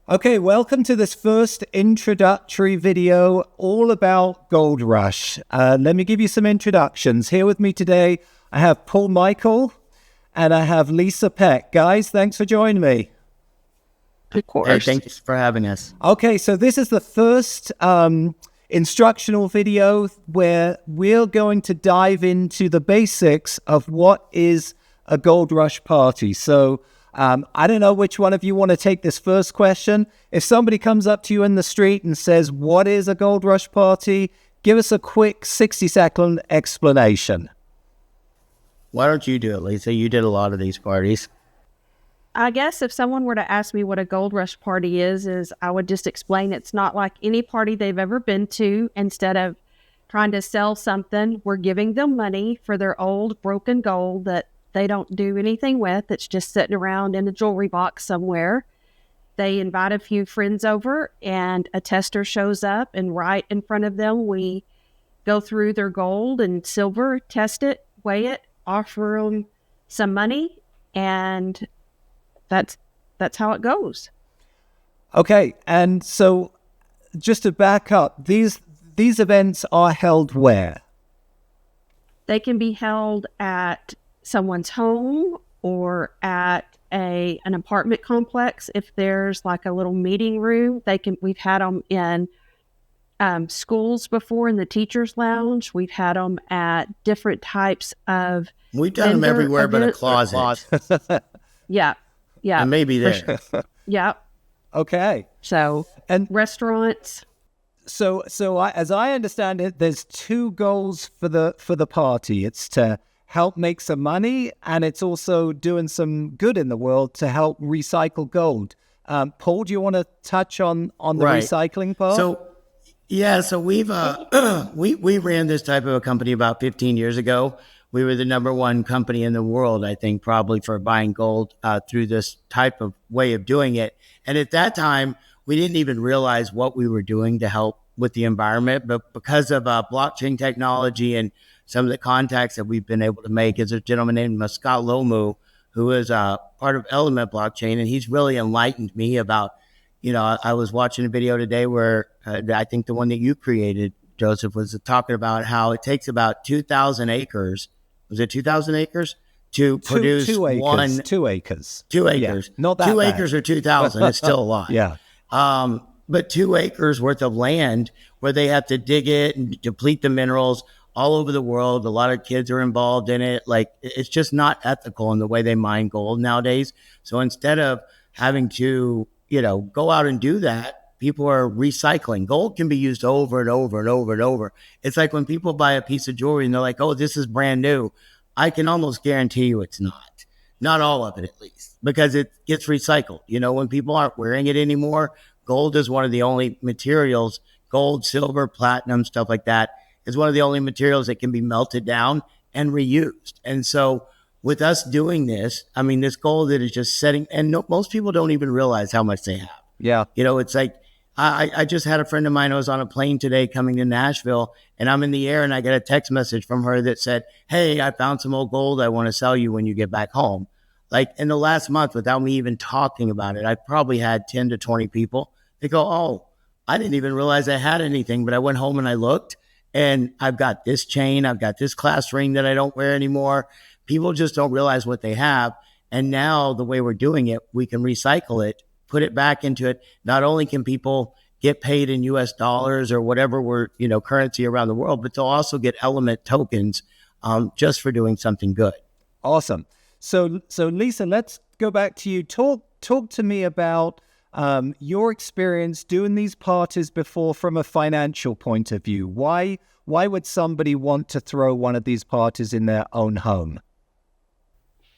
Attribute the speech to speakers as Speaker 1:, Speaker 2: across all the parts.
Speaker 1: Okay, welcome to this first introductory video all about Gold Rush. Let me give you some introductions. Here with me today, I have Paul Michael and I have Lisa Peck. Guys, thanks for joining me.
Speaker 2: Of course.
Speaker 3: Hey, thanks for having us.
Speaker 1: Okay, so this is the first instructional video where we're going to dive into the basics of what is a Gold Rush party. So I don't know which one of you want to take this first question. If somebody comes up to you in the street and says, what is a Gold Rush party? Give us a quick 60-second explanation.
Speaker 3: Why don't you do it, Lisa? You did a lot of these parties.
Speaker 2: I guess if someone were to ask me what a Gold Rush party is I would just explain it's not like any party they've ever been to. Instead of trying to sell something, we're giving them money for their old broken gold that they don't do anything with. It's just sitting around in a jewelry box somewhere. They invite a few friends over and a tester shows up, and right in front of them, we go through their gold and silver, test it, weigh it, offer them some money, and that's how it goes.
Speaker 1: Okay, and so just to back up, these events are held where?
Speaker 2: They can be held at someone's home or at an apartment complex. If there's like a little meeting room, we've had them in schools before, in the teacher's lounge. We've had them at different types of
Speaker 3: We've done them everywhere but a closet.
Speaker 2: Yeah.
Speaker 3: And maybe there.
Speaker 2: Yeah.
Speaker 1: Okay.
Speaker 2: So,
Speaker 1: and
Speaker 2: restaurants.
Speaker 1: So as I understand it, there's two goals for the party. It's to help make some money, and it's also doing some good in the world to help recycle gold. Paul, do you want to touch on the recycling part?
Speaker 3: So we've we ran this type of a company about 15 years ago. We were the number one company in the world, I think, probably for buying gold through this type of way of doing it. And at that time, we didn't even realize what we were doing to help with the environment. But because of blockchain technology and some of the contacts that we've been able to make, is a gentleman named Scott Lomu, who is part of Element Blockchain, and he's really enlightened me about, I was watching a video today where I think the one that you created, Joseph, was talking about how it takes about 2,000 acres. Was it 2,000 acres? To produce
Speaker 1: 2 acres.
Speaker 3: 2 acres.
Speaker 1: 2 acres. Yeah, not that
Speaker 3: 2
Speaker 1: bad.
Speaker 3: acres or 2,000. It's still a lot.
Speaker 1: Yeah.
Speaker 3: But 2 acres worth of land where they have to dig it and deplete the minerals all over the world. A lot of kids are involved in it. Like, it's just not ethical in the way they mine gold nowadays. So instead of having to, go out and do that, people are recycling. Gold can be used over and over and over and over. It's like when people buy a piece of jewelry and they're like, oh, this is brand new. I can almost guarantee you it's not. Not all of it, at least, because it gets recycled. When people aren't wearing it anymore, gold is one of the only materials, gold, silver, platinum, stuff like that, is one of the only materials that can be melted down and reused. And so with us doing this, I mean, this gold that is just setting, and most people don't even realize how much they have.
Speaker 1: Yeah.
Speaker 3: It's like, I just had a friend of mine who was on a plane today coming to Nashville, and I'm in the air and I get a text message from her that said, hey, I found some old gold I want to sell you when you get back home. Like, in the last month, without me even talking about it, I probably had 10 to 20 people. They go, oh, I didn't even realize I had anything, but I went home and I looked, and I've got this chain, I've got this class ring that I don't wear anymore. People just don't realize what they have. And now the way we're doing it, we can recycle it, put it back into it. Not only can people get paid in US dollars or whatever currency around the world, but they'll also get Element tokens just for doing something good.
Speaker 1: Awesome. So Lisa, let's go back to you. Talk to me about your experience doing these parties before from a financial point of view. Why would somebody want to throw one of these parties in their own home?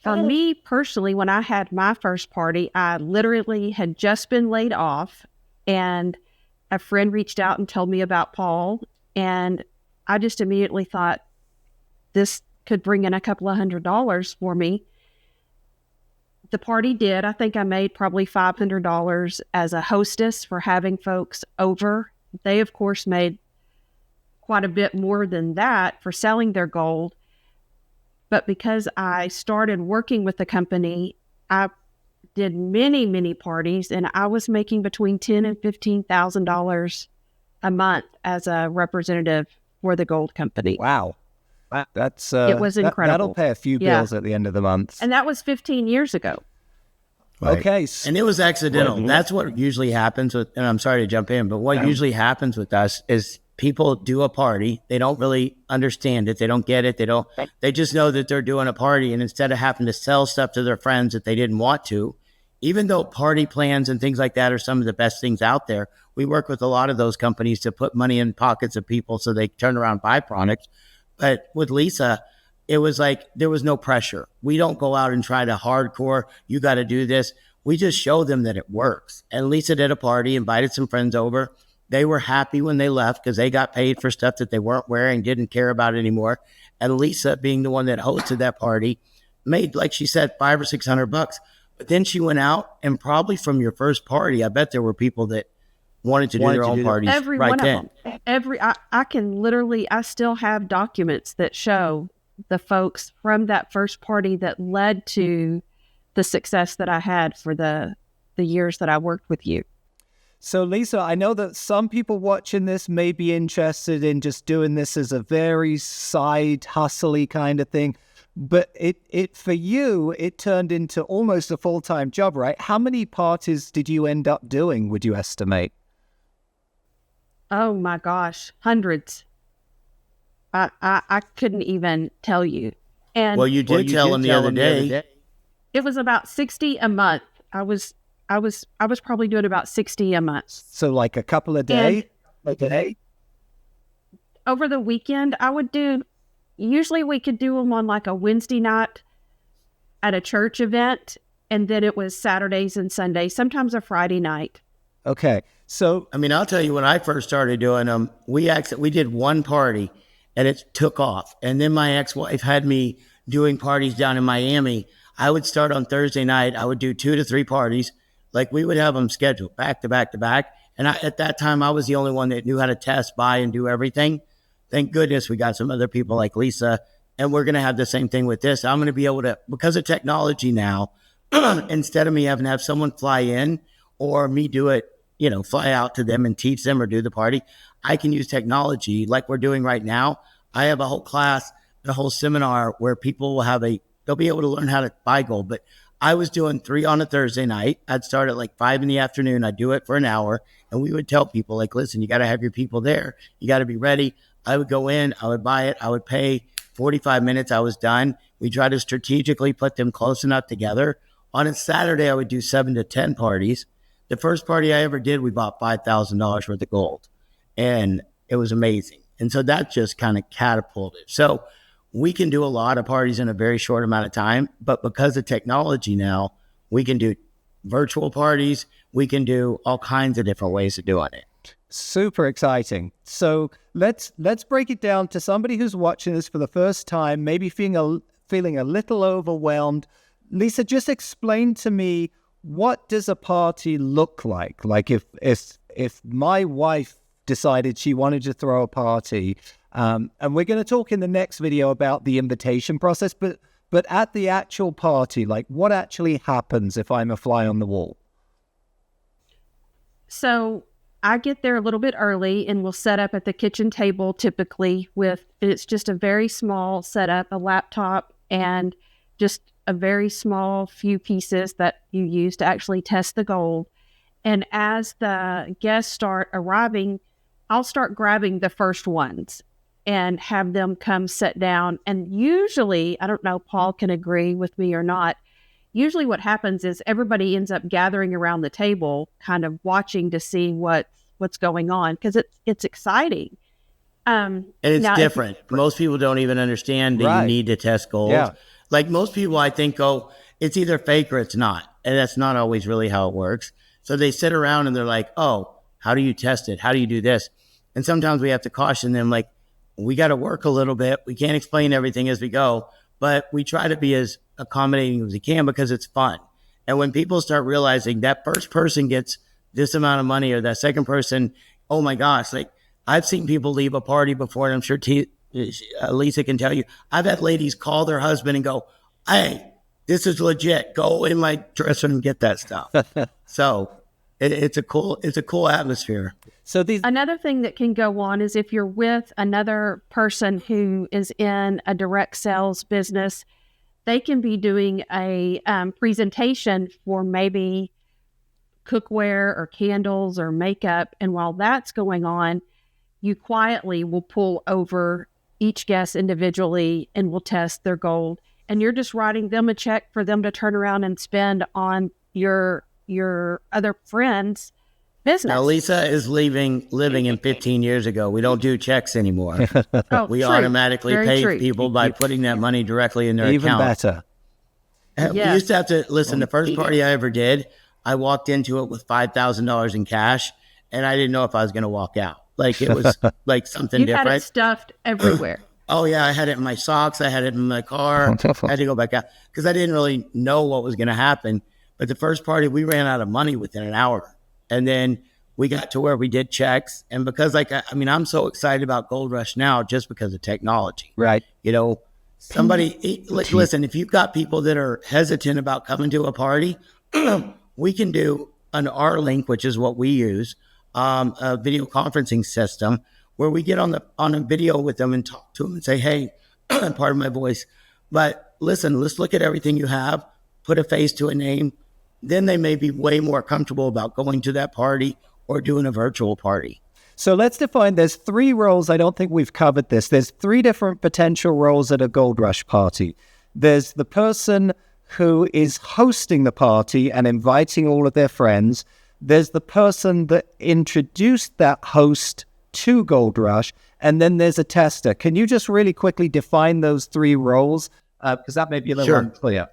Speaker 2: For me personally, when I had my first party, I literally had just been laid off, and a friend reached out and told me about Paul, and I just immediately thought this could bring in a couple of $100 for me. The party did. I think I made probably $500 as a hostess for having folks over. They, of course, made quite a bit more than that for selling their gold. But because I started working with the company, I did many, many parties, and I was making between $10,000 and $15,000 a month as a representative for the gold company.
Speaker 1: Wow. That's
Speaker 2: It was incredible.
Speaker 1: That'll pay a few bills at the end of the month.
Speaker 2: And that was 15 years ago.
Speaker 3: Right.
Speaker 1: Okay.
Speaker 3: And it was accidental. That's what usually happens with, and I'm sorry to jump in, but what usually happens with us is people do a party. They don't really understand it. They don't get it. They just know that they're doing a party. And instead of having to sell stuff to their friends that they didn't want to, even though party plans and things like that are some of the best things out there, we work with a lot of those companies to put money in pockets of people so they turn around and buy products. But with Lisa, it was like there was no pressure. We don't go out and try to hardcore, you got to do this. We just show them that it works. And Lisa did a party, invited some friends over. They were happy when they left because they got paid for stuff that they weren't wearing, didn't care about anymore. And Lisa, being the one that hosted that party, made, like she said, $500 or $600. But then she went out, and probably from your first party, I bet there were people that wanted to do their own parties
Speaker 2: Every
Speaker 3: right
Speaker 2: one
Speaker 3: then.
Speaker 2: of them. I can literally, I still have documents that show the folks from that first party that led to the success that I had for the years that I worked with you.
Speaker 1: So, Lisa, I know that some people watching this may be interested in just doing this as a very side hustly kind of thing. But it for you, it turned into almost a full-time job, right? How many parties did you end up doing, would you estimate?
Speaker 2: Oh my gosh, hundreds. I couldn't even tell you. And
Speaker 3: Well, you did tell them the other day.
Speaker 2: it was about 60 a month. I was probably doing about 60 a month.
Speaker 1: So like a couple a day? Like a day?
Speaker 2: Over the weekend, I would do, usually we could do them on like a Wednesday night at a church event. And then it was Saturdays and Sundays, sometimes a Friday night.
Speaker 1: Okay. So,
Speaker 3: I mean, I'll tell you, when I first started doing them, we did one party and it took off. And then my ex-wife had me doing parties down in Miami. I would start on Thursday night. I would do 2 to 3 parties. Like we would have them scheduled back to back to back. And at that time, I was the only one that knew how to test, buy, and do everything. Thank goodness we got some other people like Lisa. And we're going to have the same thing with this. I'm going to be able to, because of technology now, instead of me having to have someone fly in or me do it, fly out to them and teach them or do the party, I can use technology like we're doing right now. I have a whole class, a whole seminar where people will they'll be able to learn how to buy gold. But I was doing 3 on a Thursday night. I'd start at like 5 in the afternoon. I'd do it for an hour. And we would tell people like, listen, you got to have your people there. You got to be ready. I would go in, I would buy it. I would pay 45 minutes. I was done. We try to strategically put them close enough together. On a Saturday, I would do 7 to 10 parties. The first party I ever did, we bought $5,000 worth of gold, and it was amazing. And so that just kind of catapulted. So we can do a lot of parties in a very short amount of time, but because of technology now, we can do virtual parties. We can do all kinds of different ways of doing it.
Speaker 1: super exciting. So let's break it down to somebody who's watching this for the first time, maybe feeling a little overwhelmed. Lisa, just explain to me, what does a party look like? Like if my wife decided she wanted to throw a party, and we're going to talk in the next video about the invitation process, but at the actual party, like what actually happens if I'm a fly on the wall?
Speaker 2: So I get there a little bit early and we'll set up at the kitchen table typically it's just a very small setup, a laptop and just a very small few pieces that you use to actually test the gold. And as the guests start arriving, I'll start grabbing the first ones and have them come sit down. And usually, I don't know, Paul can agree with me or not, usually what happens is everybody ends up gathering around the table, kind of watching to see what's going on, because it's exciting.
Speaker 3: And it's different. Most people don't even understand that you need to test gold. Yeah. Like most people, I think, it's either fake or it's not. And that's not always really how it works. So they sit around and they're like, oh, how do you test it? How do you do this? And sometimes we have to caution them, like, we got to work a little bit. We can't explain everything as we go, but we try to be as accommodating as we can because it's fun. And when people start realizing that first person gets this amount of money or that second person, oh my gosh, like I've seen people leave a party before, and I'm sure Lisa can tell you, I've had ladies call their husband and go, hey, this is legit. Go in my dressing room and get that stuff. So it's a cool atmosphere.
Speaker 1: So these
Speaker 2: Another thing that can go on is if you're with another person who is in a direct sales business, they can be doing a presentation for maybe cookware or candles or makeup. And while that's going on, you quietly will pull over each guest individually and will test their gold. And you're just writing them a check for them to turn around and spend on your other friends' business.
Speaker 3: Now, Lisa is living in 15 years ago. We don't do checks anymore.
Speaker 2: Oh,
Speaker 3: We
Speaker 2: true.
Speaker 3: automatically
Speaker 2: Very
Speaker 3: pay
Speaker 2: true.
Speaker 3: people by putting that money directly in their
Speaker 1: even
Speaker 3: account.
Speaker 1: better.
Speaker 3: We
Speaker 2: Yes.
Speaker 3: used to have to listen. The first party I ever did, I walked into it with $5,000 in cash, and I didn't know if I was going to walk out. Like it was like something
Speaker 2: You had it
Speaker 3: different.
Speaker 2: stuffed everywhere.
Speaker 3: Oh yeah, I had it in my socks. I had it in my car. I had to go back out because I didn't really know what was going to happen. But the first party, we ran out of money within an hour, and then we got to where we did checks. And because, like, I mean, I'm so excited about Gold Rush now just because of technology.
Speaker 1: Right.
Speaker 3: You know, listen. If you've got people that are hesitant about coming to a party, we can do an R-Link, which is what we use, a video conferencing system where we get on a video with them and talk to them and say, hey, pardon my voice, but listen, let's look at everything you have, put a face to a name. Then they may be way more comfortable about going to that party or doing a virtual party.
Speaker 1: So let's define, there's 3 roles. I don't think we've covered this. There's 3 different potential roles at a Gold Rush party. There's the person who is hosting the party and inviting all of their friends. There's the person that introduced that host to Gold Rush. And then there's a tester. Can you just really quickly define those 3 roles? Because that may be a little
Speaker 3: Sure.
Speaker 1: unclear.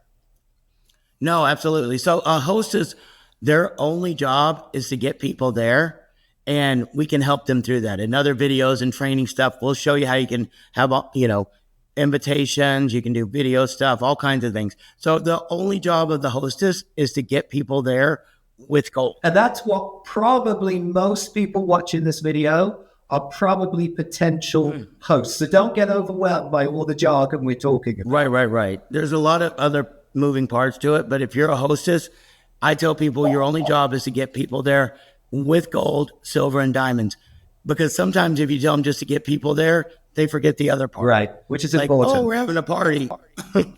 Speaker 3: No, absolutely. So a host is, their only job is to get people there, and we can help them through that. In other videos and training stuff, we'll show you how you can have, invitations, you can do video stuff, all kinds of things. So the only job of the hostess is to get people there with gold.
Speaker 1: And that's what probably most people watching this video are probably potential hosts. So don't get overwhelmed by all the jargon we're talking about.
Speaker 3: Right. There's a lot of other moving parts to it, but if you're a hostess, I tell people your only job is to get people there with gold, silver, and diamonds. Because sometimes if you tell them just to get people there, they forget the other part.
Speaker 1: Right, which is
Speaker 3: Like,
Speaker 1: important.
Speaker 3: oh, we're having a party.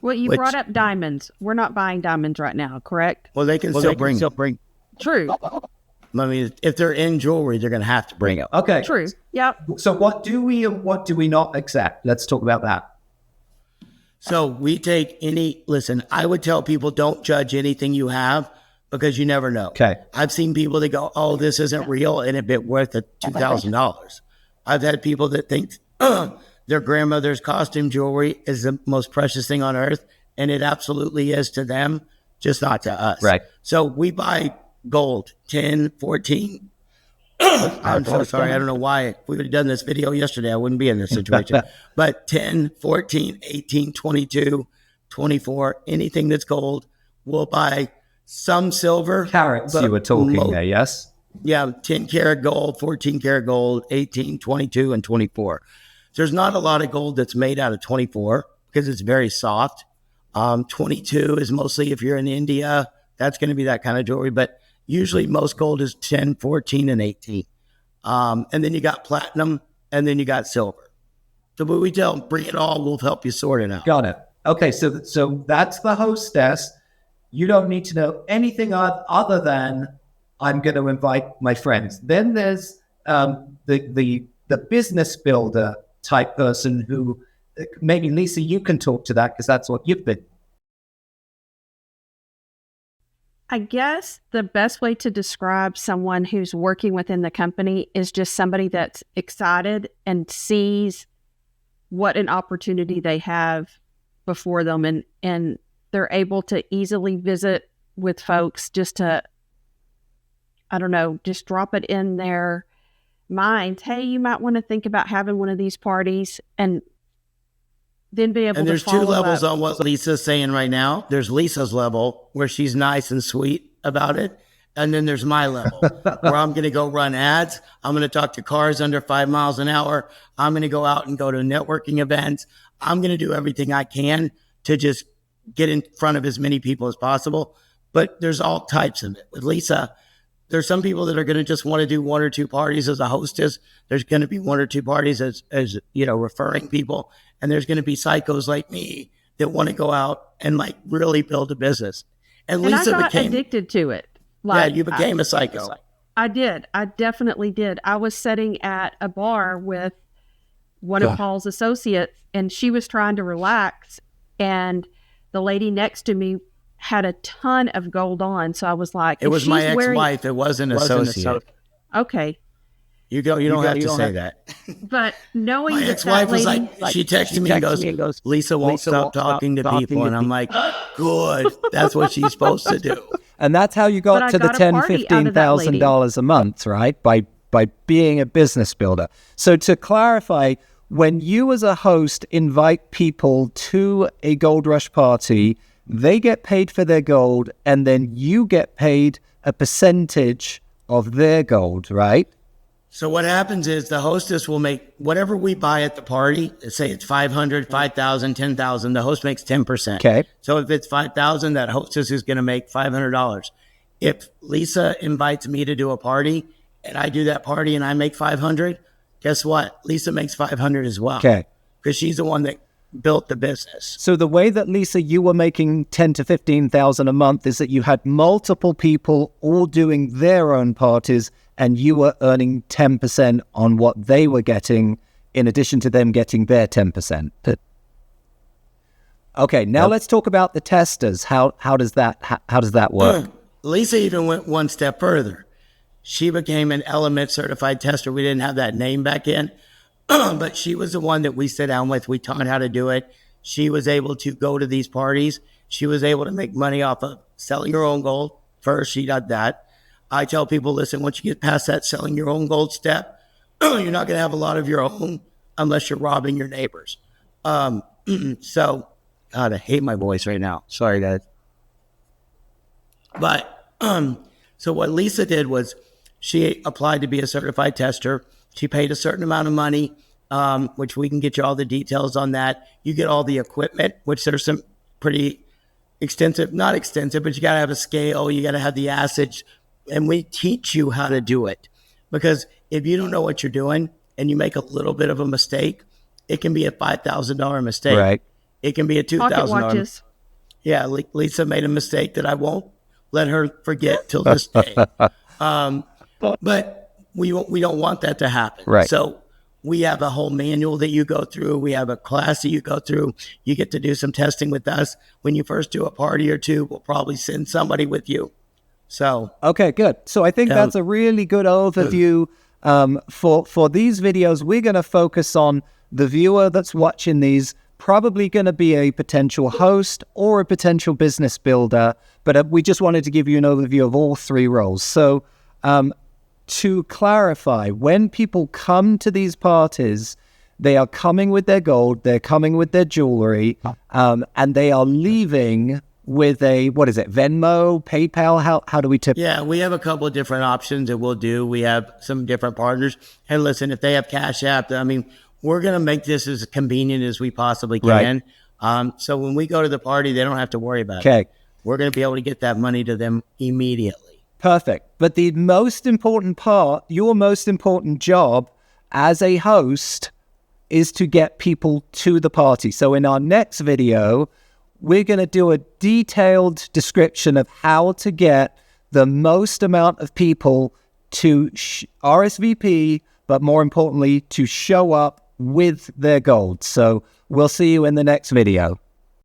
Speaker 2: Well, you
Speaker 3: Which-
Speaker 2: brought up diamonds. We're not buying diamonds right now, correct?
Speaker 3: Well, they can still bring.
Speaker 2: True.
Speaker 3: I mean, if they're in jewelry, they're going to have to bring it.
Speaker 1: Okay.
Speaker 2: True. Yep.
Speaker 1: So what do we and what do we not accept? Let's talk about that.
Speaker 3: So we take listen, I would tell people don't judge anything you have because you never know.
Speaker 1: Okay.
Speaker 3: I've seen people that go, oh, this isn't real, and it been worth $2,000. I've had people that think their grandmother's costume jewelry is the most precious thing on earth, and it absolutely is to them, just not to us.
Speaker 1: Right.
Speaker 3: So we buy gold, 10, 14. I'm so sorry. I don't know why. If we would have done this video yesterday, I wouldn't be in this situation. But 10, 14, 18, 22, 24, anything that's gold, we'll buy some silver.
Speaker 1: Carats
Speaker 3: but
Speaker 1: you were talking
Speaker 3: mo-
Speaker 1: there, yes?
Speaker 3: Yeah, 10 karat gold, 14 karat gold, 18, 22, and 24. There's not a lot of gold that's made out of 24 because it's very soft. 22 is mostly if you're in India, that's going to be that kind of jewelry. But usually most gold is 10, 14, and 18. And then you got platinum, and then you got silver. So what we tell them, bring it all, we'll help you sort it out.
Speaker 1: Got it. Okay, so that's the hostess. You don't need to know anything other than I'm going to invite my friends. Then there's the business builder type person who maybe, Lisa, you can talk to that because that's what you've been.
Speaker 2: I guess the best way to describe someone who's working within the company is just somebody that's excited and sees what an opportunity they have before them, and they're able to easily visit with folks just to, I don't know, just drop it in their minds. Hey, you might want to think about having one of these parties, and then be able
Speaker 3: And
Speaker 2: to
Speaker 3: there's 2
Speaker 2: follow
Speaker 3: levels
Speaker 2: up.
Speaker 3: on what Lisa's saying right now. There's Lisa's level where she's nice and sweet about it. And then there's my level where I'm going to go run ads. I'm going to talk to cars under 5 miles an hour. I'm going to go out and go to networking events. I'm going to do everything I can to just get in front of as many people as possible. But there's all types of it. With Lisa, there's some people that are going to just want to do 1 or 2 parties as a hostess. There's going to be 1 or 2 parties as referring people. And there's going to be psychos like me that want to go out and like really build a business. And Lisa
Speaker 2: I got
Speaker 3: became
Speaker 2: addicted to it.
Speaker 3: you became a psycho.
Speaker 2: I did. I definitely did. I was sitting at a bar with one of Paul's associates, and she was trying to relax, and the lady next to me had a ton of gold on. So I was like,
Speaker 3: it was my ex-wife. It wasn't an associate.
Speaker 2: Okay.
Speaker 3: You don't have to say that.
Speaker 2: But knowing
Speaker 3: My
Speaker 2: that
Speaker 3: ex-wife was
Speaker 2: lady,
Speaker 3: like, she texted me and goes, Lisa won't stop talking to people. And I'm like, good. That's what she's supposed to do.
Speaker 1: And that's how you got to the $10,000, $15,000 a month, right? By being a business builder. So to clarify, when you as a host invite people to a Gold Rush party, they get paid for their gold, and then you get paid a percentage of their gold, right?
Speaker 3: So what happens is the hostess will make whatever we buy at the party. Say it's 500, 5,000, 10,000. The host makes 10%.
Speaker 1: Okay.
Speaker 3: So if it's 5,000, that hostess is going to make $500. If Lisa invites me to do a party and I do that party and I make 500, guess what? Lisa makes 500 as well.
Speaker 1: Okay.
Speaker 3: Because she's the one that built the business.
Speaker 1: So the way that, Lisa, you were making 10 to 15,000 a month is that you had multiple people all doing their own parties, and you were earning 10% on what they were getting, in addition to them getting their 10%. Okay, now let's talk about the testers. How does that work?
Speaker 3: Lisa even went one step further. She became an Element certified tester. We didn't have that name back in, but she was the one that we sat down with. We taught how to do it. She was able to go to these parties. She was able to make money off of selling her own gold. First, she did that. I tell people, listen, once you get past that selling your own gold step, you're not going to have a lot of your own unless you're robbing your neighbors. So, God, I hate my voice right now. Sorry, guys. But so what Lisa did was she applied to be a certified tester. She paid a certain amount of money, which we can get you all the details on that. You get all the equipment, which there's some pretty extensive, not extensive, but you got to have a scale. You got to have the acids. And we teach you how to do it, because if you don't know what you're doing and you make a little bit of a mistake, it can be a $5,000 mistake.
Speaker 1: Right.
Speaker 3: It can be a $2,000.
Speaker 2: pocket watches.
Speaker 3: Yeah, Lisa made a mistake that I won't let her forget till this day. But we don't want that to happen.
Speaker 1: Right.
Speaker 3: So we have a whole manual that you go through. We have a class that you go through. You get to do some testing with us. When you first do a party or two, we'll probably send somebody with you. So
Speaker 1: okay, good. So I think that's a really good overview. For these videos, we're going to focus on the viewer that's watching these, probably going to be a potential host or a potential business builder, but we just wanted to give you an overview of all 3 roles. So to clarify, when people come to these parties, they are coming with their gold, they're coming with their jewelry, and they are leaving with a, what is it, Venmo, PayPal? How do we tip?
Speaker 3: Yeah, we have a couple of different options that we'll do. We have some different partners. And listen, if they have Cash App, I mean, we're going to make this as convenient as we possibly can. Right. So when we go to the party, they don't have to worry about it. We're going to be able to get that money to them immediately.
Speaker 1: Perfect. But the most important part, your most important job as a host, is to get people to the party. So in our next video, we're going to do a detailed description of how to get the most amount of people to RSVP, but more importantly, to show up with their gold. So we'll see you in the next video.